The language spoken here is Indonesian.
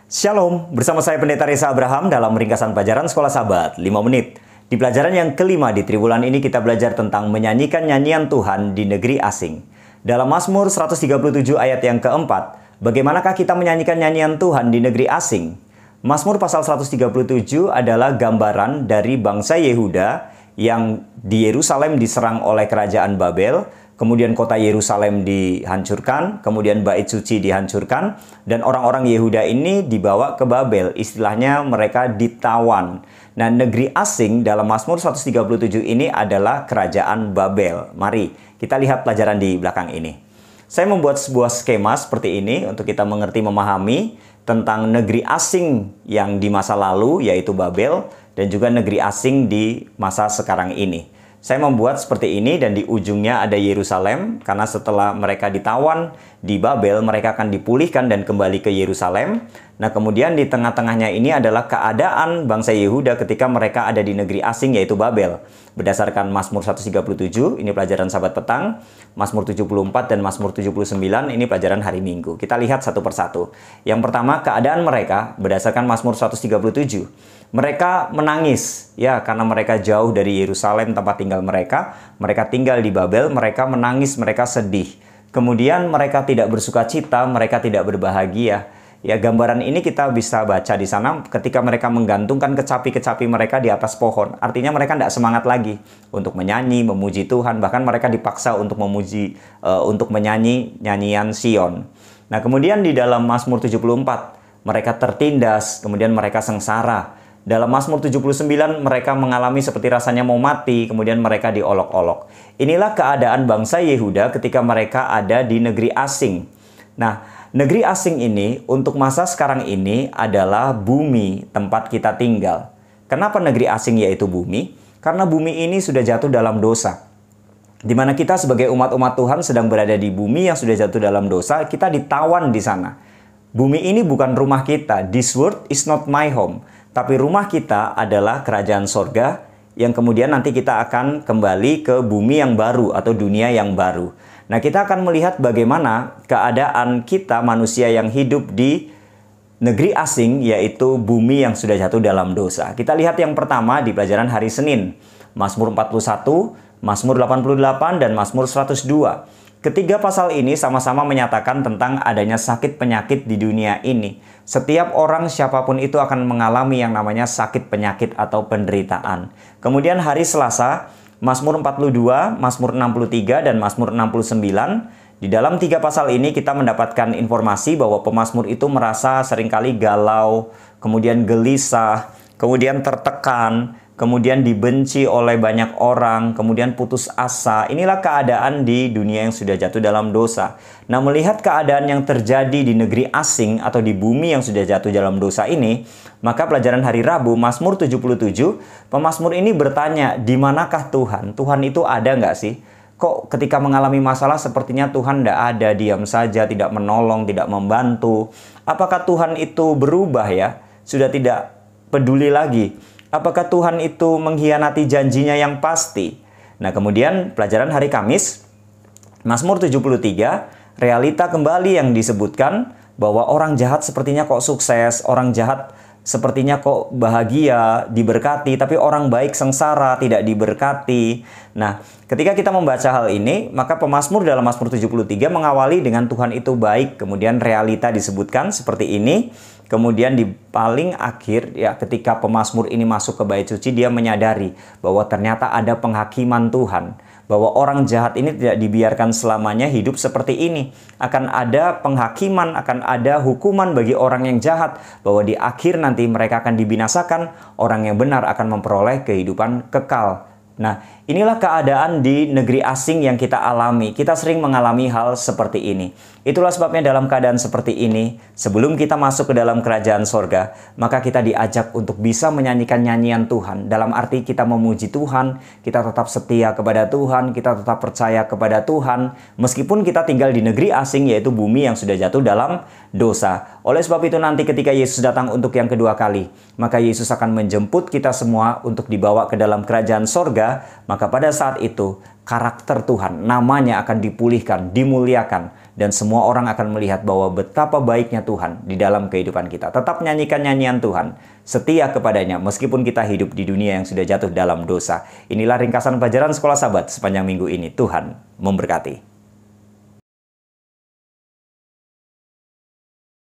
Shalom, bersama saya Pendeta Reza Abraham dalam ringkasan pelajaran Sekolah Sabat 5 menit. Di pelajaran yang kelima di triwulan ini kita belajar tentang menyanyikan nyanyian Tuhan di negeri asing. Dalam Mazmur 137 ayat yang keempat, bagaimanakah kita menyanyikan nyanyian Tuhan di negeri asing? Mazmur pasal 137 adalah gambaran dari bangsa Yehuda yang di Yerusalem diserang oleh kerajaan Babel. Kemudian kota Yerusalem dihancurkan, kemudian bait suci dihancurkan, dan orang-orang Yehuda ini dibawa ke Babel. Istilahnya mereka ditawan. Nah, negeri asing dalam Mazmur 137 ini adalah kerajaan Babel. Mari kita lihat pelajaran di belakang ini. Saya membuat sebuah skema seperti ini untuk kita mengerti, memahami tentang negeri asing yang di masa lalu, yaitu Babel, dan juga negeri asing di masa sekarang ini. Saya membuat seperti ini dan di ujungnya ada Yerusalem, karena setelah mereka ditawan di Babel, mereka akan dipulihkan dan kembali ke Yerusalem. Nah, kemudian di tengah-tengahnya ini adalah keadaan bangsa Yehuda ketika mereka ada di negeri asing, yaitu Babel. Berdasarkan Mazmur 137, ini pelajaran Sabat petang, Mazmur 74 dan Mazmur 79, ini pelajaran hari Minggu. Kita lihat satu persatu. Yang pertama, keadaan mereka berdasarkan Mazmur 137. Mereka menangis, ya, karena mereka jauh dari Yerusalem tempat tinggal mereka. Mereka tinggal di Babel, mereka menangis, mereka sedih. Kemudian mereka tidak bersuka cita, mereka tidak berbahagia. Ya, gambaran ini kita bisa baca di sana ketika mereka menggantungkan kecapi-kecapi mereka di atas pohon. Artinya mereka tidak semangat lagi untuk menyanyi, memuji Tuhan. Bahkan mereka dipaksa untuk memuji, untuk menyanyi nyanyian Sion. Nah, kemudian di dalam Mazmur 74, mereka tertindas, kemudian mereka sengsara. Dalam Mazmur 79, mereka mengalami seperti rasanya mau mati, kemudian mereka diolok-olok. Inilah keadaan bangsa Yehuda ketika mereka ada di negeri asing. Nah, negeri asing ini untuk masa sekarang ini adalah bumi tempat kita tinggal. Kenapa negeri asing yaitu bumi? Karena bumi ini sudah jatuh dalam dosa. Di mana kita sebagai umat-umat Tuhan sedang berada di bumi yang sudah jatuh dalam dosa, kita ditawan di sana. Bumi ini bukan rumah kita. This world is not my home. Tapi rumah kita adalah kerajaan sorga yang kemudian nanti kita akan kembali ke bumi yang baru atau dunia yang baru. Nah, kita akan melihat bagaimana keadaan kita manusia yang hidup di negeri asing, yaitu bumi yang sudah jatuh dalam dosa. Kita lihat yang pertama di pelajaran hari Senin. Mazmur 41, Mazmur 88, dan Mazmur 102. Ketiga pasal ini sama-sama menyatakan tentang adanya sakit penyakit di dunia ini. Setiap orang siapapun itu akan mengalami yang namanya sakit penyakit atau penderitaan. Kemudian hari Selasa, Mazmur 42, Mazmur 63, dan Mazmur 69. Di dalam tiga pasal ini kita mendapatkan informasi bahwa pemazmur itu merasa seringkali galau, kemudian gelisah, kemudian tertekan, kemudian dibenci oleh banyak orang, kemudian putus asa. Inilah keadaan di dunia yang sudah jatuh dalam dosa. Nah, melihat keadaan yang terjadi di negeri asing atau di bumi yang sudah jatuh dalam dosa ini, maka pelajaran hari Rabu, Mazmur 77, pemazmur ini bertanya, di manakah Tuhan? Tuhan itu ada nggak sih? Kok ketika mengalami masalah sepertinya Tuhan tidak ada, diam saja, tidak menolong, tidak membantu. Apakah Tuhan itu berubah ya? Sudah tidak peduli lagi. Apakah Tuhan itu mengkhianati janjinya yang pasti? Nah, kemudian pelajaran hari Kamis, Mazmur 73, realita kembali yang disebutkan bahwa orang jahat sepertinya kok sukses, orang jahat sepertinya kok bahagia, diberkati, tapi orang baik sengsara, tidak diberkati. Nah, ketika kita membaca hal ini, maka pemazmur dalam Mazmur 73 mengawali dengan Tuhan itu baik, kemudian realita disebutkan seperti ini. Kemudian di paling akhir, ya, ketika pemazmur ini masuk ke bait suci, dia menyadari bahwa ternyata ada penghakiman Tuhan. Bahwa orang jahat ini tidak dibiarkan selamanya hidup seperti ini. Akan ada penghakiman, akan ada hukuman bagi orang yang jahat. Bahwa di akhir nanti mereka akan dibinasakan, orang yang benar akan memperoleh kehidupan kekal. Nah, inilah keadaan di negeri asing yang kita alami. Kita sering mengalami hal seperti ini. Itulah sebabnya dalam keadaan seperti ini, sebelum kita masuk ke dalam kerajaan sorga, maka kita diajak untuk bisa menyanyikan nyanyian Tuhan. Dalam arti kita memuji Tuhan, kita tetap setia kepada Tuhan, kita tetap percaya kepada Tuhan, meskipun kita tinggal di negeri asing, yaitu bumi yang sudah jatuh dalam dosa. Oleh sebab itu nanti ketika Yesus datang untuk yang kedua kali, maka Yesus akan menjemput kita semua untuk dibawa ke dalam kerajaan sorga. Maka pada saat itu karakter Tuhan, namanya akan dipulihkan, dimuliakan, dan semua orang akan melihat bahwa betapa baiknya Tuhan di dalam kehidupan kita. Tetap nyanyikan nyanyian Tuhan, setia kepadanya meskipun kita hidup di dunia yang sudah jatuh dalam dosa. Inilah ringkasan pelajaran Sekolah Sabat sepanjang minggu ini. Tuhan memberkati.